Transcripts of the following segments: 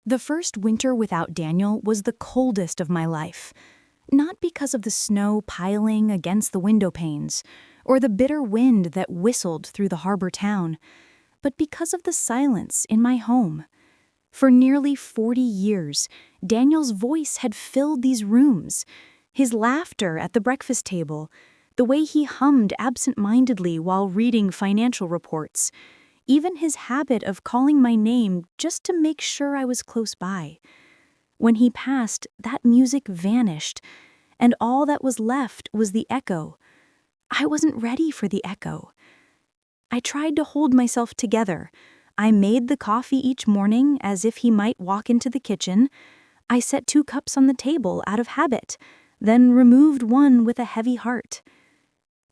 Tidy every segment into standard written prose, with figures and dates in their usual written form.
The first winter without Daniel was the coldest of my life. Not because of the snow piling against the window panes, or the bitter wind that whistled through the harbor town, but because of the silence in my home. For nearly 40 years, Daniel's voice had filled these rooms. His laughter at the breakfast table, the way he hummed absent-mindedly while reading financial reports, even his habit of calling my name just to make sure I was close by. When he passed, that music vanished, and all that was left was the echo. I wasn't ready for the echo. I tried to hold myself together. I made the coffee each morning as if he might walk into the kitchen. I set 2 cups on the table out of habit, then removed one with a heavy heart.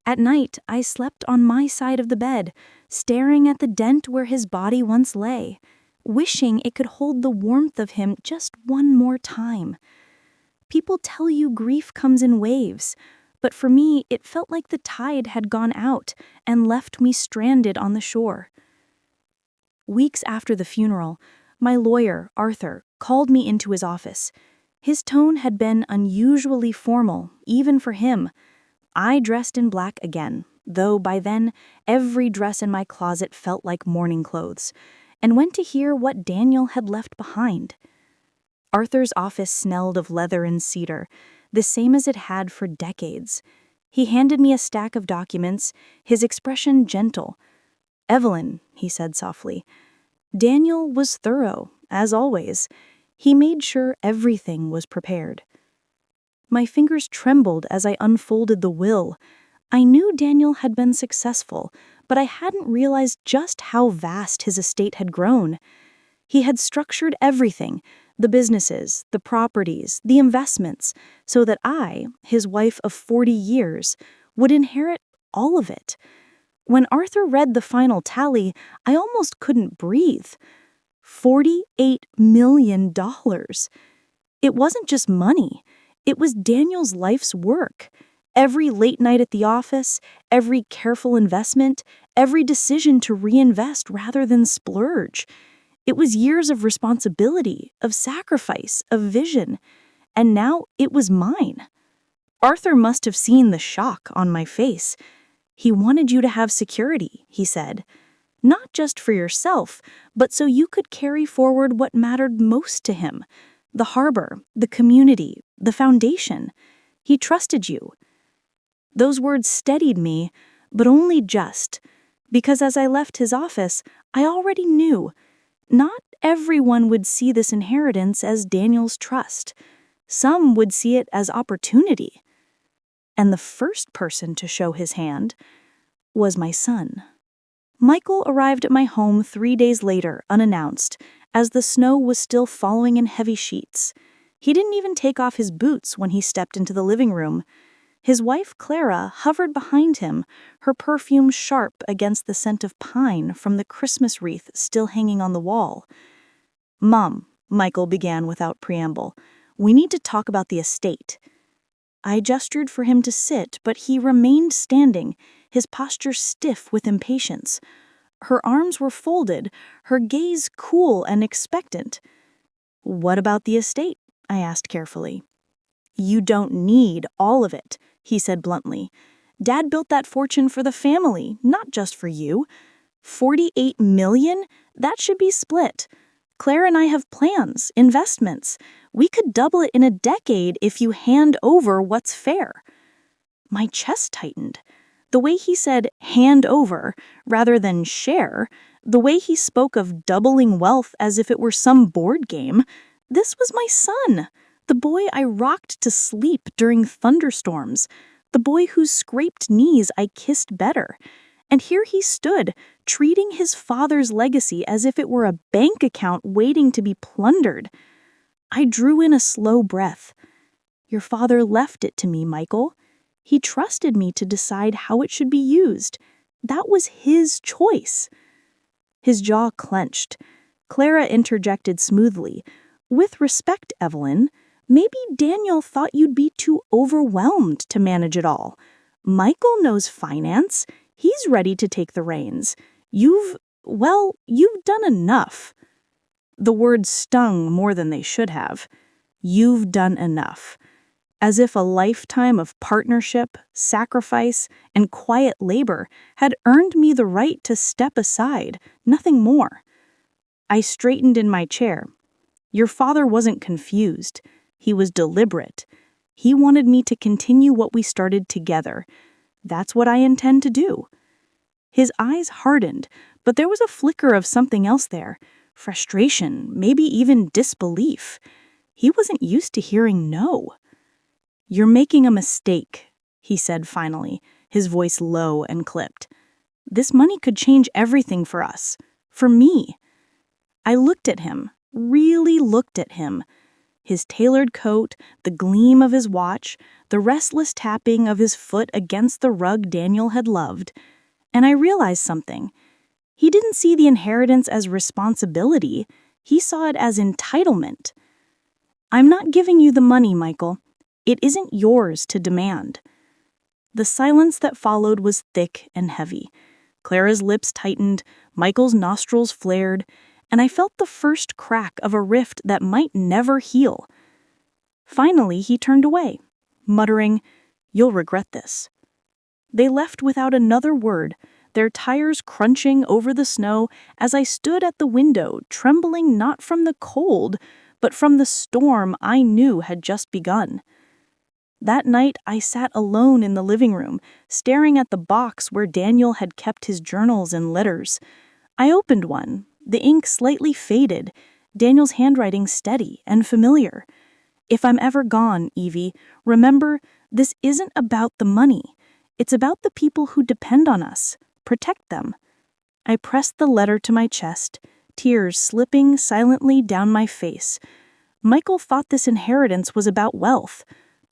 At night, I slept on my side of the bed, staring at the dent where his body once lay, wishing it could hold the warmth of him just one more time. People tell you grief comes in waves, but for me, it felt like the tide had gone out and left me stranded on the shore. Weeks after the funeral, my lawyer, Arthur, called me into his office. His tone had been unusually formal, even for him. I dressed in black again, though by then every dress in my closet felt like mourning clothes, and went to hear what Daniel had left behind. Arthur's office smelled of leather and cedar, the same as it had for decades. He handed me a stack of documents, his expression gentle. "Evelyn," he said softly. Daniel was thorough, as always. He made sure everything was prepared. My fingers trembled as I unfolded the will. I knew Daniel had been successful, but I hadn't realized just how vast his estate had grown. He had structured everything, the businesses, the properties, the investments, so that I, his wife of 40 years, would inherit all of it. When Arthur read the final tally, I almost couldn't breathe. $48 million. It wasn't just money. It was Daniel's life's work. Every late night at the office, every careful investment, every decision to reinvest rather than splurge. It was years of responsibility, of sacrifice, of vision. And now it was mine. Arthur must have seen the shock on my face. "He wanted you to have security," he said. "Not just for yourself, but so you could carry forward what mattered most to him. The harbor, the community, the foundation. He trusted you." Those words steadied me, but only just, because as I left his office, I already knew. Not everyone would see this inheritance as Daniel's trust. Some would see it as opportunity. And the first person to show his hand was my son. Michael arrived at my home 3 days later, unannounced, as the snow was still falling in heavy sheets. He didn't even take off his boots when he stepped into the living room. His wife, Clara, hovered behind him, her perfume sharp against the scent of pine from the Christmas wreath still hanging on the wall. "Mom," Michael began without preamble, "we need to talk about the estate." I gestured for him to sit, but he remained standing, his posture stiff with impatience. Her arms were folded, her gaze cool and expectant. "What about the estate?" I asked carefully. "You don't need all of it," he said bluntly. "Dad built that fortune for the family, not just for you. 48 million? That should be split. Claire and I have plans, investments. We could double it in a decade if you hand over what's fair." My chest tightened. The way he said hand over rather than share, the way he spoke of doubling wealth as if it were some board game. This was my son, the boy I rocked to sleep during thunderstorms, the boy whose scraped knees I kissed better. And here he stood, treating his father's legacy as if it were a bank account waiting to be plundered. I drew in a slow breath. "Your father left it to me, Michael. He trusted me to decide how it should be used. That was his choice." His jaw clenched. Clara interjected smoothly. "With respect, Evelyn, maybe Daniel thought you'd be too overwhelmed to manage it all. Michael knows finance. He's ready to take the reins. You've done enough." The words stung more than they should have. "You've done enough." As if a lifetime of partnership, sacrifice, and quiet labor had earned me the right to step aside, nothing more. I straightened in my chair. Your father wasn't confused. He was deliberate. He wanted me to continue what we started together. That's what I intend to do. His eyes hardened, but there was a flicker of something else there. Frustration, maybe even disbelief. He wasn't used to hearing no. "You're making a mistake," he said finally, his voice low and clipped. "This money could change everything for us. For me." I looked at him, really looked at him. His tailored coat, the gleam of his watch, the restless tapping of his foot against the rug Daniel had loved. And I realized something. He didn't see the inheritance as responsibility. He saw it as entitlement. "I'm not giving you the money, Michael. It isn't yours to demand." The silence that followed was thick and heavy. Clara's lips tightened, Michael's nostrils flared, and I felt the first crack of a rift that might never heal. Finally, he turned away, muttering, "You'll regret this." They left without another word, their tires crunching over the snow as I stood at the window, trembling not from the cold, but from the storm I knew had just begun. That night, I sat alone in the living room, staring at the box where Daniel had kept his journals and letters. I opened one, the ink slightly faded, Daniel's handwriting steady and familiar. "If I'm ever gone, Evie, remember, this isn't about the money. It's about the people who depend on us. Protect them." I pressed the letter to my chest, tears slipping silently down my face. Michael thought this inheritance was about wealth,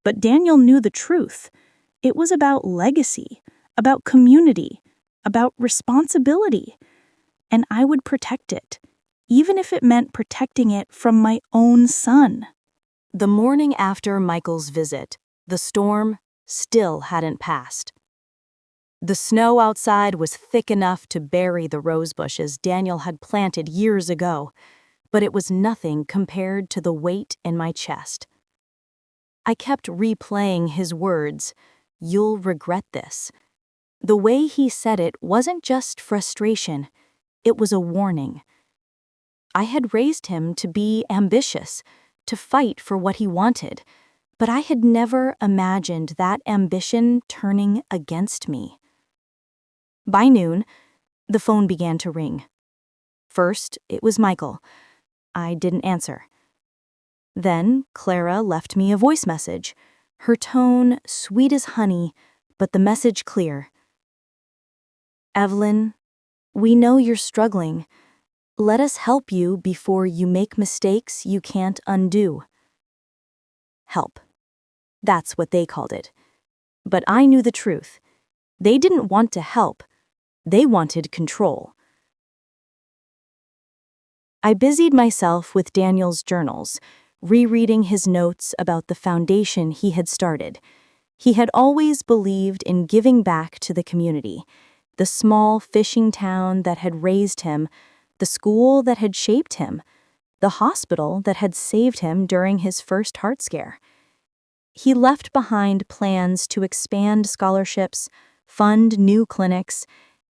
but Daniel knew the truth. It was about legacy, about community, about responsibility. And I would protect it, even if it meant protecting it from my own son. The morning after Michael's visit, the storm still hadn't passed. The snow outside was thick enough to bury the rose bushes Daniel had planted years ago, but it was nothing compared to the weight in my chest. I kept replaying his words, "You'll regret this." The way he said it wasn't just frustration, it was a warning. I had raised him to be ambitious, to fight for what he wanted, but I had never imagined that ambition turning against me. By noon, the phone began to ring. First, it was Michael. I didn't answer. Then, Clara left me a voice message, her tone sweet as honey, but the message clear. "Evelyn, we know you're struggling. Let us help you before you make mistakes you can't undo." Help. That's what they called it. But I knew the truth. They didn't want to help. They wanted control. I busied myself with Daniel's journals, rereading his notes about the foundation he had started. He had always believed in giving back to the community, the small fishing town that had raised him, the school that had shaped him, the hospital that had saved him during his first heart scare. He left behind plans to expand scholarships, fund new clinics,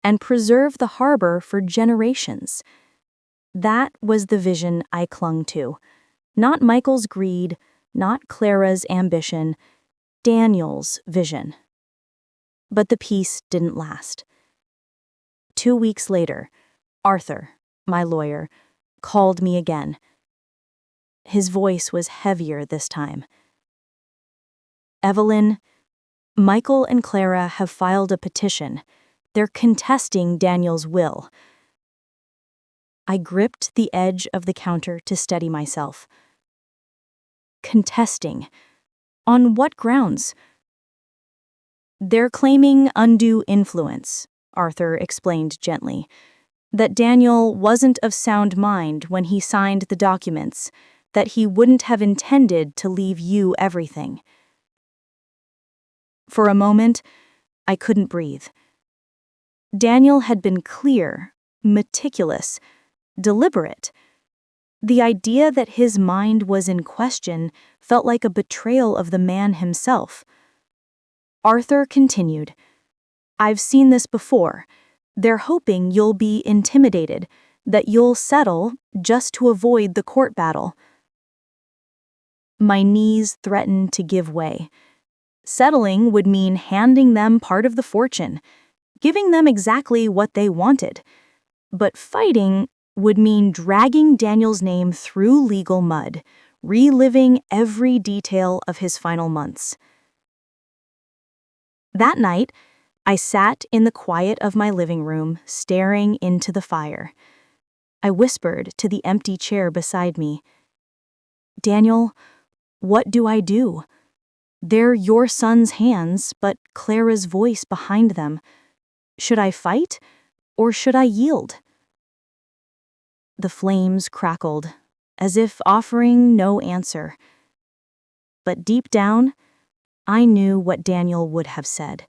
and preserve the harbor for generations. That was the vision I clung to. Not Michael's greed, not Clara's ambition, Daniel's vision. But the peace didn't last. 2 weeks later, Arthur, my lawyer, called me again. His voice was heavier this time. "Evelyn, Michael and Clara have filed a petition. They're contesting Daniel's will." I gripped the edge of the counter to steady myself. Contesting? On what grounds? "They're claiming undue influence," Arthur explained gently. "That Daniel wasn't of sound mind when he signed the documents, that he wouldn't have intended to leave you everything." For a moment, I couldn't breathe. Daniel had been clear, meticulous, deliberate. The idea that his mind was in question felt like a betrayal of the man himself. Arthur continued, "I've seen this before. They're hoping you'll be intimidated, that you'll settle just to avoid the court battle." My knees threatened to give way. Settling would mean handing them part of the fortune, giving them exactly what they wanted. But fighting would mean dragging Daniel's name through legal mud, reliving every detail of his final months. That night, I sat in the quiet of my living room, staring into the fire. I whispered to the empty chair beside me, "Daniel, what do I do? They're your son's hands, but Clara's voice behind them. Should I fight, or should I yield?" The flames crackled, as if offering no answer. But deep down, I knew what Daniel would have said.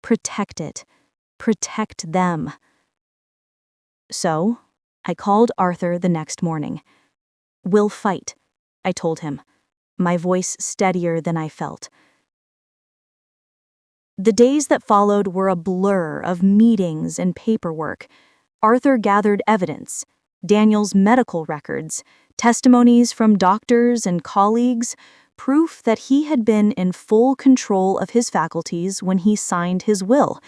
Protect it. Protect them. So, I called Arthur the next morning. "We'll fight," I told him, my voice steadier than I felt. The days that followed were a blur of meetings and paperwork. Arthur gathered evidence, Daniel's medical records, testimonies from doctors and colleagues, proof that he had been in full control of his faculties when he signed his will.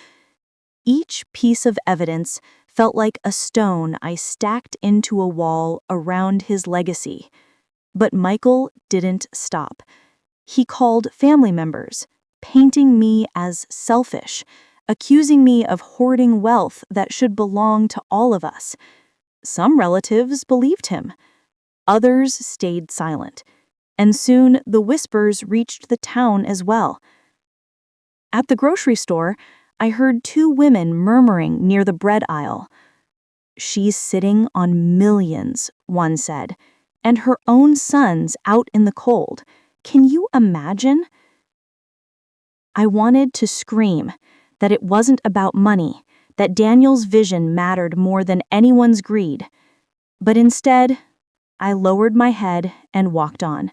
Each piece of evidence felt like a stone I stacked into a wall around his legacy. But Michael didn't stop. He called family members, painting me as selfish, accusing me of hoarding wealth that should belong to all of us. Some relatives believed him. Others stayed silent. And soon the whispers reached the town as well. At the grocery store, I heard two women murmuring near the bread aisle. "She's sitting on millions," one said, "and her own son's out in the cold. Can you imagine?" I wanted to scream that it wasn't about money, that Daniel's vision mattered more than anyone's greed. But instead, I lowered my head and walked on.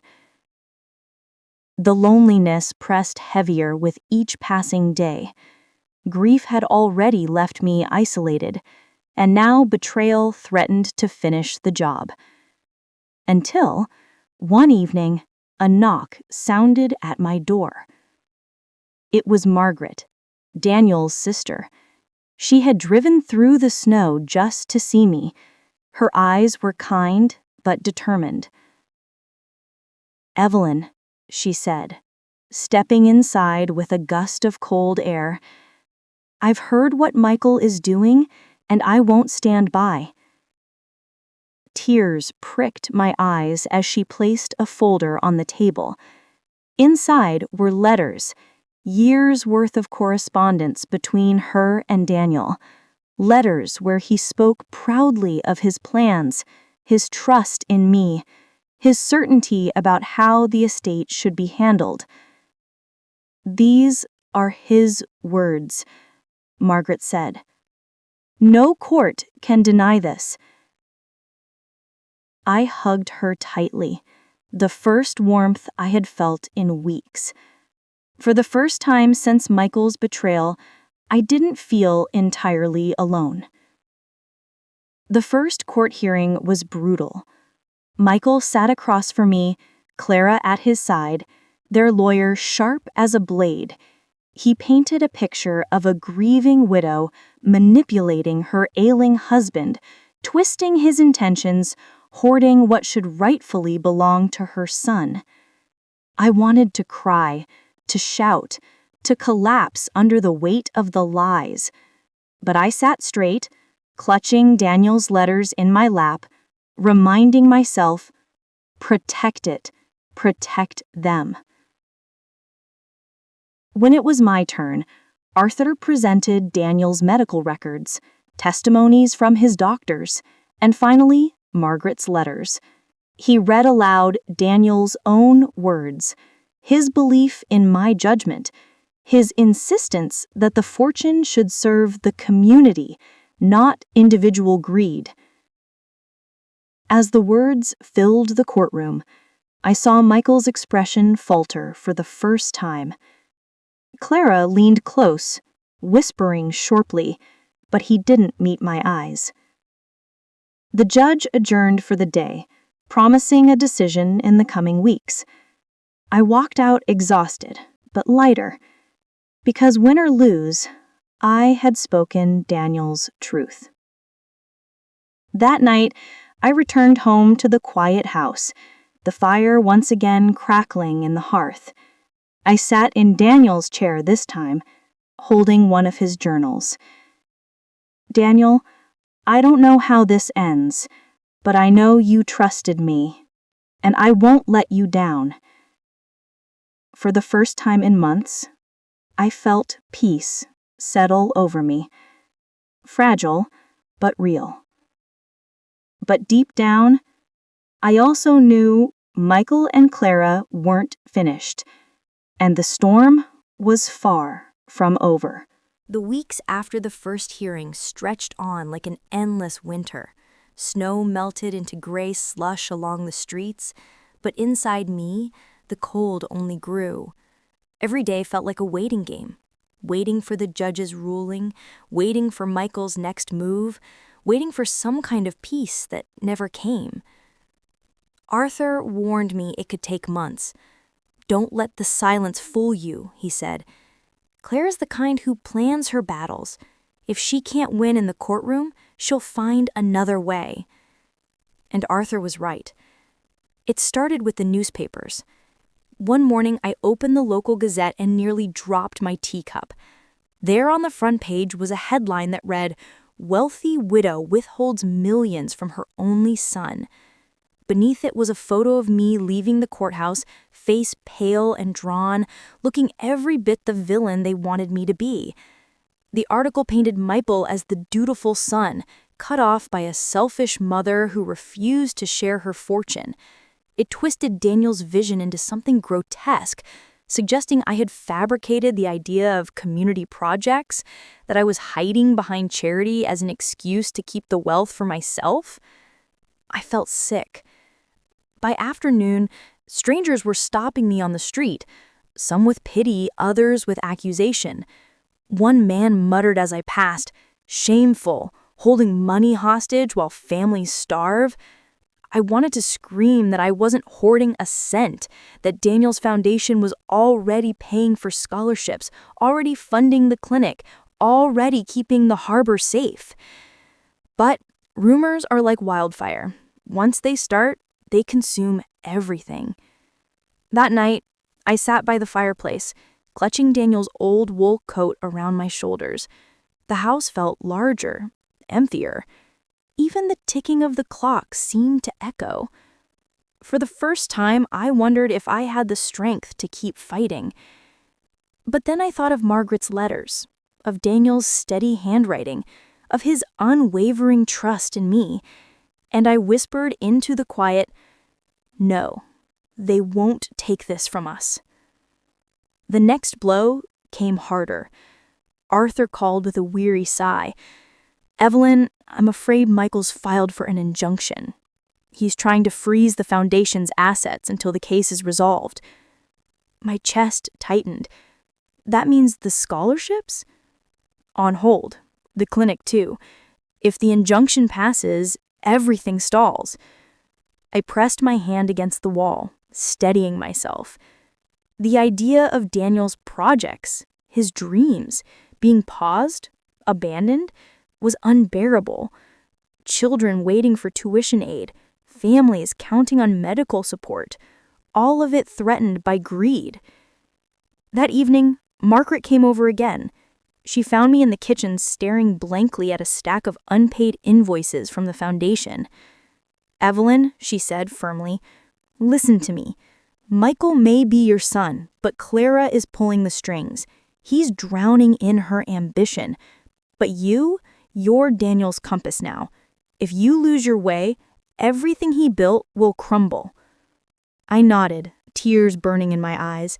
The loneliness pressed heavier with each passing day. Grief had already left me isolated, and now betrayal threatened to finish the job. Until, one evening, a knock sounded at my door. It was Margaret, Daniel's sister. She had driven through the snow just to see me. Her eyes were kind but determined. "Evelyn," she said, stepping inside with a gust of cold air, "I've heard what Michael is doing, and I won't stand by." Tears pricked my eyes as she placed a folder on the table. Inside were letters, years' worth of correspondence between her and Daniel. Letters where he spoke proudly of his plans, his trust in me, his certainty about how the estate should be handled. "These are his words," Margaret said. "No court can deny this." I hugged her tightly, the first warmth I had felt in weeks. For the first time since Michael's betrayal, I didn't feel entirely alone. The first court hearing was brutal. Michael sat across from me, Clara at his side, their lawyer sharp as a blade. He painted a picture of a grieving widow manipulating her ailing husband, twisting his intentions, hoarding what should rightfully belong to her son. I wanted to cry, to shout, to collapse under the weight of the lies. But I sat straight, clutching Daniel's letters in my lap, reminding myself, protect it, protect them. When it was my turn, Arthur presented Daniel's medical records, testimonies from his doctors, and finally, Margaret's letters. He read aloud Daniel's own words, his belief in my judgment, his insistence that the fortune should serve the community, not individual greed. As the words filled the courtroom, I saw Michael's expression falter for the first time. Clara leaned close, whispering sharply, but he didn't meet my eyes. The judge adjourned for the day, promising a decision in the coming weeks. I walked out exhausted, but lighter, because win or lose, I had spoken Daniel's truth. That night, I returned home to the quiet house, the fire once again crackling in the hearth. I sat in Daniel's chair this time, holding one of his journals. Daniel, I don't know how this ends, but I know you trusted me, and I won't let you down. For the first time in months, I felt peace settle over me. Fragile, but real. But deep down, I also knew Michael and Clara weren't finished, and the storm was far from over. The weeks after the first hearing stretched on like an endless winter. Snow melted into gray slush along the streets, but inside me, the cold only grew. Every day felt like a waiting game, waiting for the judge's ruling, waiting for Michael's next move, waiting for some kind of peace that never came. Arthur warned me it could take months. Don't let the silence fool you, he said. Claire's the kind who plans her battles. If she can't win in the courtroom, she'll find another way. And Arthur was right. It started with the newspapers. One morning, I opened the local gazette and nearly dropped my teacup. There on the front page was a headline that read, "Wealthy widow withholds millions from her only son." Beneath it was a photo of me leaving the courthouse, face pale and drawn, looking every bit the villain they wanted me to be. The article painted Michael as the dutiful son, cut off by a selfish mother who refused to share her fortune. It twisted Daniel's vision into something grotesque, suggesting I had fabricated the idea of community projects, that I was hiding behind charity as an excuse to keep the wealth for myself. I felt sick. By afternoon, strangers were stopping me on the street, some with pity, others with accusation. One man muttered as I passed, "Shameful, holding money hostage while families starve." I wanted to scream that I wasn't hoarding a cent, that Daniel's foundation was already paying for scholarships, already funding the clinic, already keeping the harbor safe. But rumors are like wildfire. Once they start, they consume everything. That night, I sat by the fireplace, clutching Daniel's old wool coat around my shoulders. The house felt larger, emptier. Even the ticking of the clock seemed to echo. For the first time, I wondered if I had the strength to keep fighting. But then I thought of Margaret's letters, of Daniel's steady handwriting, of his unwavering trust in me, and I whispered into the quiet, "No, they won't take this from us." The next blow came harder. Arthur called with a weary sigh. "Evelyn, I'm afraid Michael's filed for an injunction. He's trying to freeze the foundation's assets until the case is resolved." My chest tightened. That means the scholarships? On hold. The clinic, too. If the injunction passes, everything stalls. I pressed my hand against the wall, steadying myself. The idea of Daniel's projects, his dreams, being paused, abandoned, was unbearable. Children waiting for tuition aid, families counting on medical support, all of it threatened by greed. That evening, Margaret came over again. She found me in the kitchen staring blankly at a stack of unpaid invoices from the foundation. "Evelyn," she said firmly, "listen to me. Michael may be your son, but Clara is pulling the strings. He's drowning in her ambition. But you're Daniel's compass now. If you lose your way, everything he built will crumble." I nodded, tears burning in my eyes.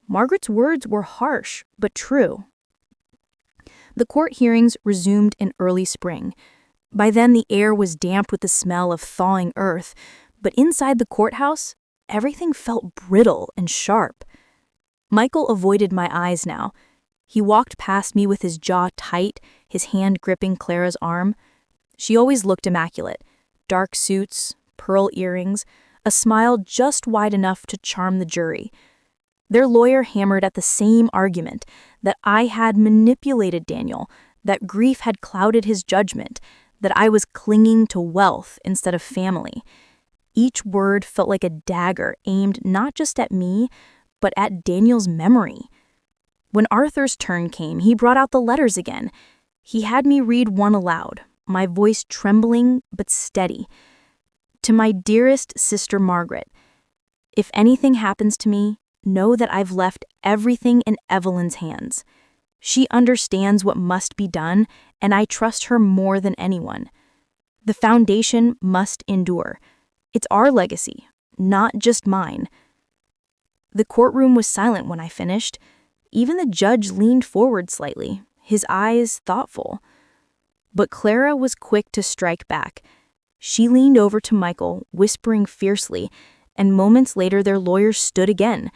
Margaret's words were harsh, but true. The court hearings resumed in early spring. By then, the air was damp with the smell of thawing earth, but inside the courthouse, everything felt brittle and sharp. Michael avoided my eyes now. He walked past me with his jaw tight, his hand gripping Clara's arm. She always looked immaculate. Dark suits, pearl earrings, a smile just wide enough to charm the jury. Their lawyer hammered at the same argument, that I had manipulated Daniel, that grief had clouded his judgment, that I was clinging to wealth instead of family. Each word felt like a dagger aimed not just at me, but at Daniel's memory. When Arthur's turn came, he brought out the letters again. He had me read one aloud, my voice trembling but steady. To my dearest sister Margaret, if anything happens to me, know that I've left everything in Evelyn's hands. She understands what must be done, and I trust her more than anyone. The foundation must endure. It's our legacy, not just mine. The courtroom was silent when I finished. Even the judge leaned forward slightly, his eyes thoughtful. But Clara was quick to strike back. She leaned over to Michael, whispering fiercely, and moments later their lawyers stood again.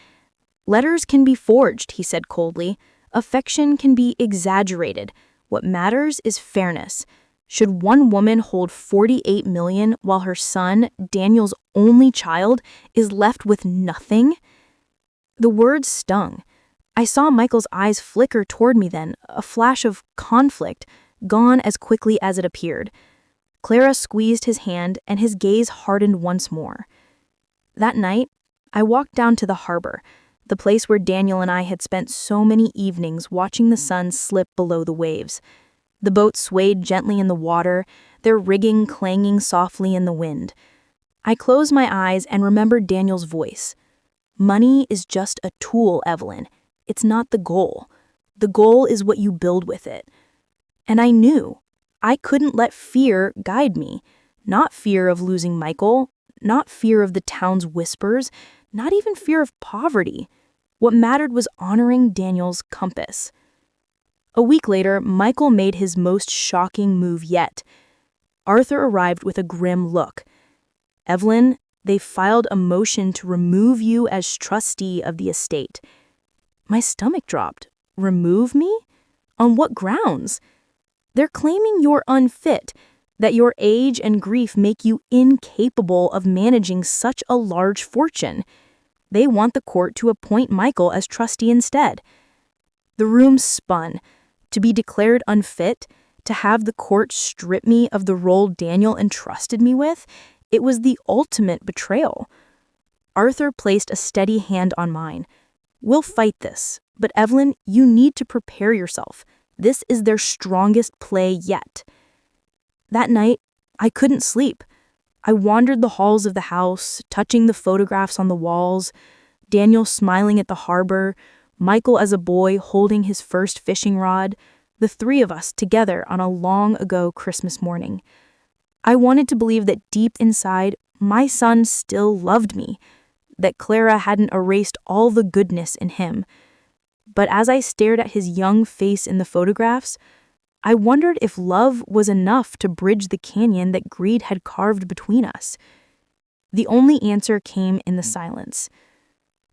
Letters can be forged, he said coldly. Affection can be exaggerated. What matters is fairness. Should one woman hold $48 million while her son, Daniel's only child, is left with nothing? The words stung. I saw Michael's eyes flicker toward me then, a flash of conflict, gone as quickly as it appeared. Clara squeezed his hand, and his gaze hardened once more. That night, I walked down to the harbor, the place where Daniel and I had spent so many evenings watching the sun slip below the waves. The boat swayed gently in the water, their rigging clanging softly in the wind. I closed my eyes and remembered Daniel's voice. Money is just a tool, Evelyn. It's not the goal. The goal is what you build with it. And I knew I couldn't let fear guide me. Not fear of losing Michael, not fear of the town's whispers, not even fear of poverty. What mattered was honoring Daniel's compass. A week later, Michael made his most shocking move yet. Arthur arrived with a grim look. Evelyn, they filed a motion to remove you as trustee of the estate. My stomach dropped. Remove me? On what grounds? They're claiming you're unfit, that your age and grief make you incapable of managing such a large fortune. They want the court to appoint Michael as trustee instead. The room spun. To be declared unfit, to have the court strip me of the role Daniel entrusted me with, it was the ultimate betrayal. Arthur placed a steady hand on mine. We'll fight this, but Evelyn, you need to prepare yourself. This is their strongest play yet. That night, I couldn't sleep. I wandered the halls of the house, touching the photographs on the walls, Daniel smiling at the harbor, Michael as a boy holding his first fishing rod, the three of us together on a long-ago Christmas morning. I wanted to believe that deep inside, my son still loved me, that Clara hadn't erased all the goodness in him. But as I stared at his young face in the photographs, I wondered if love was enough to bridge the canyon that greed had carved between us. The only answer came in the silence.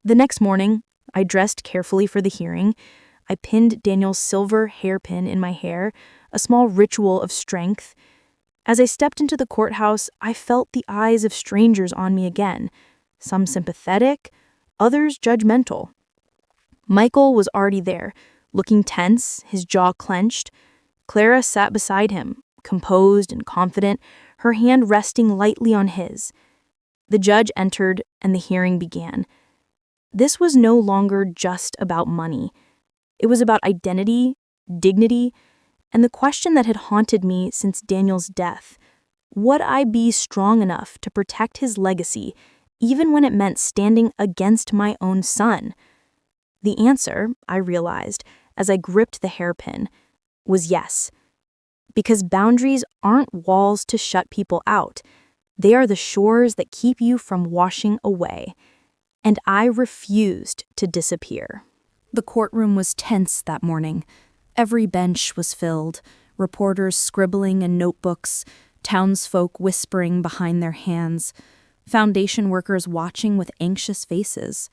The next morning, I dressed carefully for the hearing. I pinned Daniel's silver hairpin in my hair, a small ritual of strength. As I stepped into the courthouse, I felt the eyes of strangers on me again, some sympathetic, others judgmental. Michael was already there, looking tense, his jaw clenched. Clara sat beside him, composed and confident, her hand resting lightly on his. The judge entered, and the hearing began. This was no longer just about money. It was about identity, dignity, and the question that had haunted me since Daniel's death. Would I be strong enough to protect his legacy, even when it meant standing against my own son? The answer, I realized, as I gripped the hairpin, was yes. Because boundaries aren't walls to shut people out. They are the shores that keep you from washing away. And I refused to disappear. The courtroom was tense that morning. Every bench was filled. reporters scribbling in notebooks, townsfolk whispering behind their hands, foundation workers watching with anxious faces.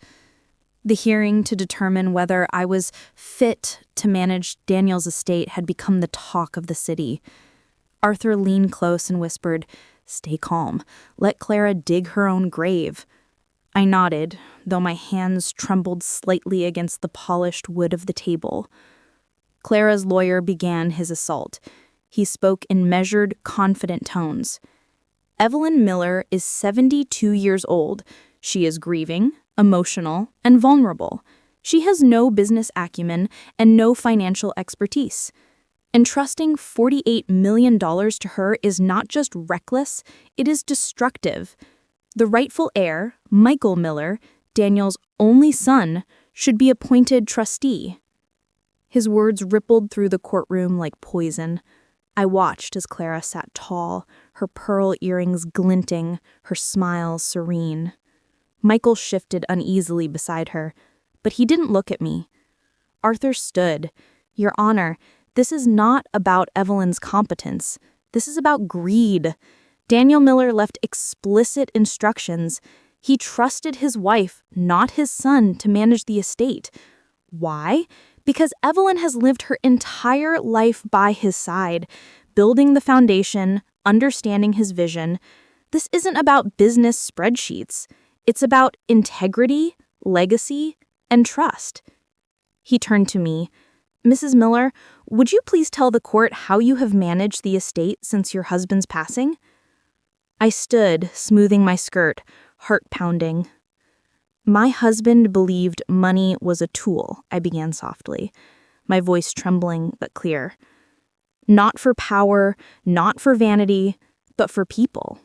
The hearing to determine whether I was fit to manage Daniel's estate had become the talk of the city. Arthur leaned close and whispered, "Stay calm. Let Clara dig her own grave." I nodded, though my hands trembled slightly against the polished wood of the table. Clara's lawyer began his assault. He spoke in measured, confident tones. Evelyn Miller is 72 years old. She is grieving, emotional, and vulnerable. She has no business acumen and no financial expertise. Entrusting $48 million to her is not just reckless, it is destructive. The rightful heir, Michael Miller, Daniel's only son, should be appointed trustee. His words rippled through the courtroom like poison. I watched as Clara sat tall, her pearl earrings glinting, her smile serene. Michael shifted uneasily beside her, but he didn't look at me. Arthur stood. "Your Honor, this is not about Evelyn's competence. This is about greed. Daniel Miller left explicit instructions. He trusted his wife, not his son, to manage the estate. Why? Because Evelyn has lived her entire life by his side, building the foundation, understanding his vision. This isn't about business spreadsheets. It's about integrity, legacy, and trust." He turned to me. "Mrs. Miller, would you please tell the court how you have managed the estate since your husband's passing?" I stood, smoothing my skirt, heart pounding. "My husband believed money was a tool," I began softly, my voice trembling but clear. "Not for power, not for vanity, but for people.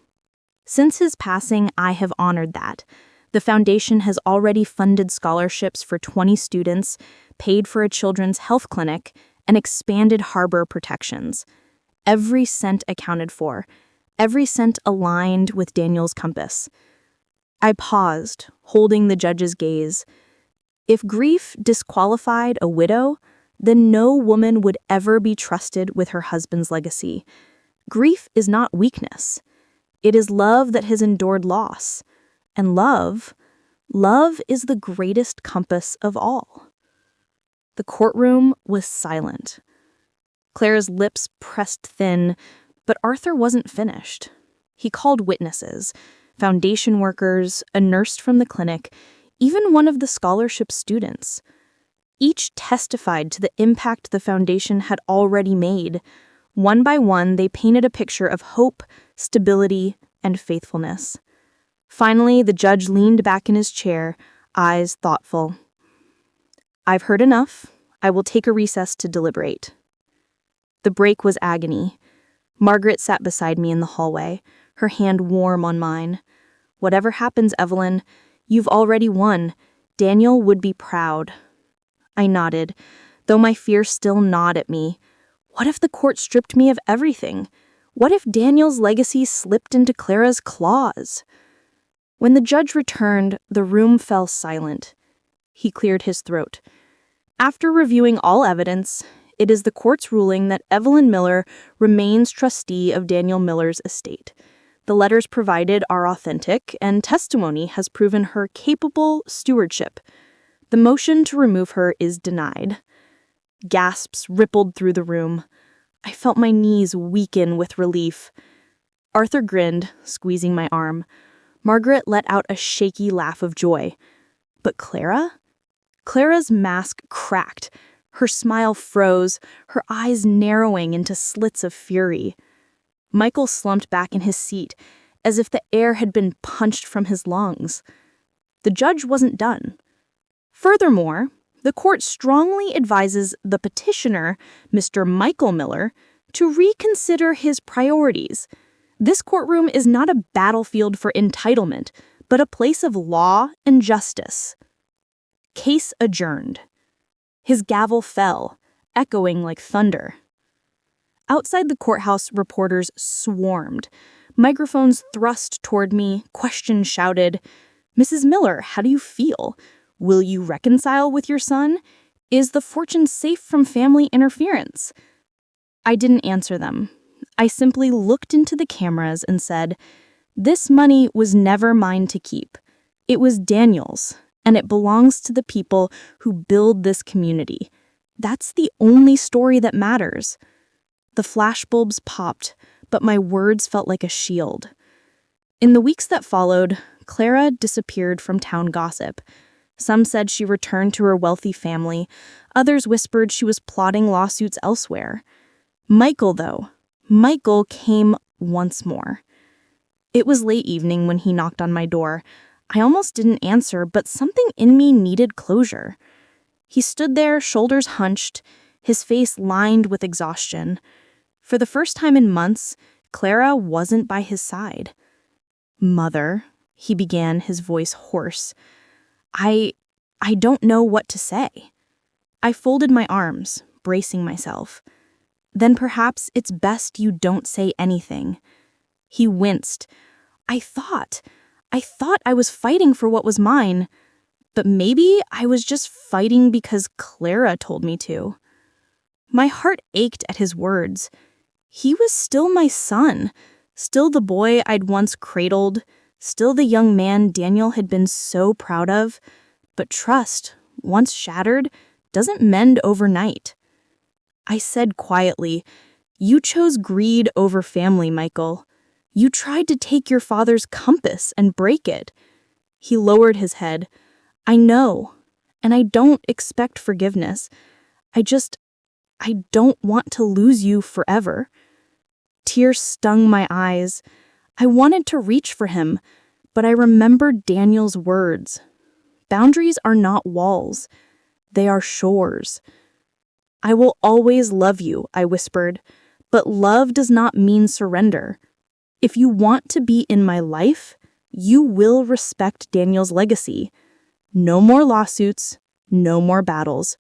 Since his passing, I have honored that. The foundation has already funded scholarships for 20 students, paid for a children's health clinic, and expanded harbor protections. Every cent accounted for, every cent aligned with Daniel's compass." I paused, holding the judge's gaze. If grief disqualified a widow, then no woman would ever be trusted with her husband's legacy. Grief is not weakness. It is love that has endured loss. And love is the greatest compass of all. The courtroom was silent. Clara's lips pressed thin, but Arthur wasn't finished. He called witnesses, foundation workers, a nurse from the clinic, even one of the scholarship students. Each testified to the impact the foundation had already made. One by one, they painted a picture of hope, stability, and faithfulness. Finally, the judge leaned back in his chair, eyes thoughtful. "I've heard enough. I will take a recess to deliberate." The break was agony. Margaret sat beside me in the hallway, her hand warm on mine. "Whatever happens, Evelyn, you've already won. Daniel would be proud." I nodded, though my fear still gnawed at me. What if the court stripped me of everything? What if Daniel's legacy slipped into Clara's claws? When the judge returned, the room fell silent. He cleared his throat. "After reviewing all evidence, it is the court's ruling that Evelyn Miller remains trustee of Daniel Miller's estate. The letters provided are authentic, and testimony has proven her capable stewardship. The motion to remove her is denied." Gasps rippled through the room. I felt my knees weaken with relief. Arthur grinned, squeezing my arm. Margaret let out a shaky laugh of joy. But Clara? Clara's mask cracked. Her smile froze, her eyes narrowing into slits of fury. Michael slumped back in his seat, as if the air had been punched from his lungs. The judge wasn't done. Furthermore, the court strongly advises the petitioner, Mr. Michael Miller, to reconsider his priorities. This courtroom is not a battlefield for entitlement, but a place of law and justice. Case adjourned. His gavel fell, echoing like thunder. Outside the courthouse, reporters swarmed. Microphones thrust toward me, questions shouted. "Mrs. Miller, how do you feel? Will you reconcile with your son? Is the fortune safe from family interference?" I didn't answer them. I simply looked into the cameras and said, "This money was never mine to keep. It was Daniel's, and it belongs to the people who build this community. That's the only story that matters." The flashbulbs popped, but my words felt like a shield. In the weeks that followed, Clara disappeared from town gossip. Some said she returned to her wealthy family. Others whispered she was plotting lawsuits elsewhere. Michael came once more. It was late evening when he knocked on my door. I almost didn't answer, but something in me needed closure. He stood there, shoulders hunched, his face lined with exhaustion. For the first time in months, Clara wasn't by his side. "Mother," he began, his voice hoarse. I don't know what to say." I folded my arms, bracing myself. "Then perhaps it's best you don't say anything." He winced. I thought I was fighting for what was mine, but maybe I was just fighting because Clara told me to. My heart ached at his words. He was still my son, still the boy I'd once cradled, still the young man Daniel had been so proud of. But trust, once shattered, doesn't mend overnight. I said quietly, "You chose greed over family, Michael. You tried to take your father's compass and break it." He lowered his head. "I know, and I don't expect forgiveness. I don't want to lose you forever." Tears stung my eyes. I wanted to reach for him, but I remembered Daniel's words. Boundaries are not walls. They are shores. "I will always love you," I whispered, "but love does not mean surrender. If you want to be in my life, you will respect Daniel's legacy. No more lawsuits, no more battles.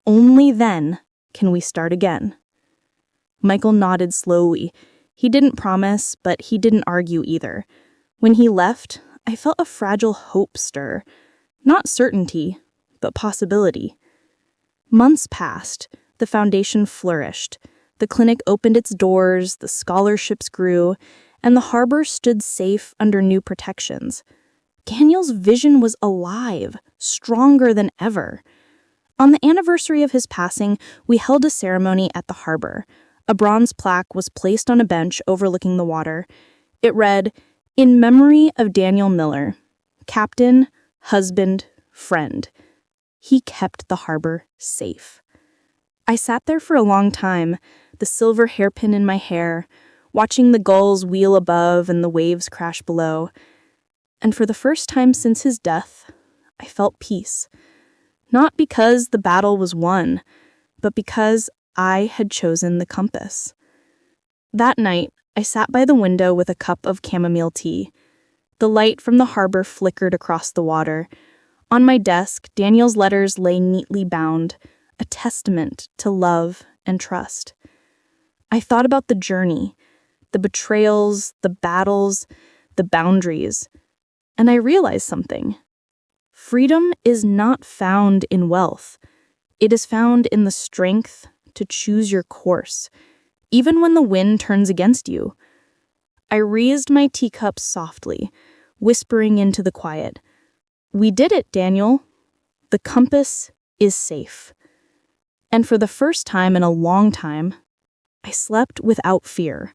Only then can we start again." Michael nodded slowly. He didn't promise, but he didn't argue either. When he left, I felt a fragile hope stir. Not certainty, but possibility. Months passed. The foundation flourished. The clinic opened its doors, the scholarships grew, and the harbor stood safe under new protections. Daniel's vision was alive, stronger than ever. On the anniversary of his passing, we held a ceremony at the harbor. A bronze plaque was placed on a bench overlooking the water. It read, "In memory of Daniel Miller, Captain, husband, friend. He kept the harbor safe." I sat there for a long time, the silver hairpin in my hair, watching the gulls wheel above and the waves crash below. And for the first time since his death, I felt peace. Not because the battle was won, but because I had chosen the compass. That night, I sat by the window with a cup of chamomile tea. The light from the harbor flickered across the water. On my desk, Daniel's letters lay neatly bound, a testament to love and trust. I thought about the journey, the betrayals, the battles, the boundaries, and I realized something. Freedom is not found in wealth. It is found in the strength to choose your course, even when the wind turns against you. I raised my teacup softly, whispering into the quiet, "We did it, Daniel. The compass is safe." And for the first time in a long time, I slept without fear.